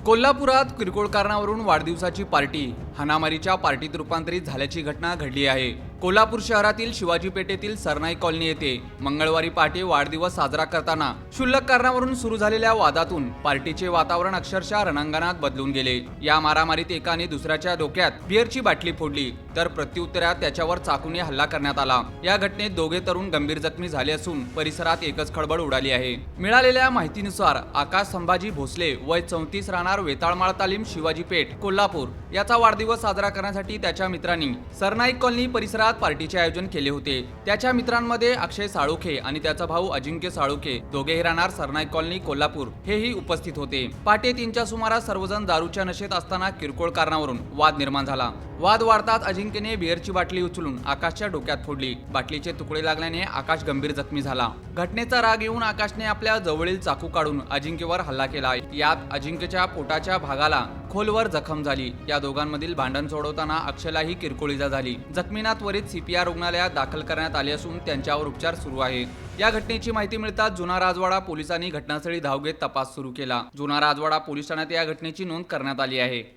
कोल्हापुरात किरकोळ कारणावरून वाढदिवसाची पार्टी हाणामारीच्या पार्टीत रूपांतरित झाल्याची घटना घडली आहे। कोल्हापूर शहरातील शिवाजी पेठेतील सरनाई कॉलनी येथे मंगळवारी पहाटे वाढदिवस साजरा करताना क्षुल्लक कारणावरून सुरू झालेल्या वादातून पार्टीचे वातावरण अक्षरशः रणांगणात बदलून गेले। या मारामारीत एकाने दुसऱ्याच्या डोक्यात बिअरची बाटली फोडली तर प्रत्युत्तरात त्याच्यावर चाकूने हल्ला करण्यात आला। या घटनेत दोघे तरुण गंभीर जखमी झाले असून परिसरात एकच खळबळ उडाली आहे। मिळालेल्या माहितीनुसार आकाश संभाजी भोसले वय 34 राहणार वेताळमाळ तालीम शिवाजी पेठ कोल्हापूर याचा वाढदिवस साजरा करण्यासाठी त्याच्या मित्रांनी सरनाई कॉलनी परिसरात पार्टीचे आयोजन केले होते। त्याच्या मित्रांमध्ये अक्षय साळुखे आणि त्याचा भाऊ अजिंक्य साळुखे दोघेही राहणार सरनाई कॉलनी कोल्हापूर हेही उपस्थित होते। पहाटे 3च्या सुमारास सर्वजण दारूच्या नशेत असताना किरकोळ कारणावरून वाद निर्माण झाला। वाद वाढताच अजिंक्यने बिअरची बाटली उचलून आकाशच्या डोक्यात फोडली। बाटलीचे तुकडे लागल्याने आकाश गंभीर जखमी झाला। घटनेचा राग येऊन आकाशने आपल्या जवळील चाकू काढून अजिंक्यवर हल्ला केला। यात अजिंक्यच्या पोटाच्या भागाला खोलवर जखम झाली। या दोघांमधील भांडण सोडवताना अक्षयलाही किरकोळ इजा झाली। जखमींना त्वरित सीपीआर रुग्णालयात दाखल करण्यात आले असून त्यांच्यावर उपचार सुरू आहेत। या घटनेची माहिती मिळताच जुना राजवाडा पोलिसांनी घटनास्थळी धाव घेत तपास सुरू केला। जुना राजवाडा पोलीस ठाण्यात या घटनेची नोंद करण्यात आली आहे।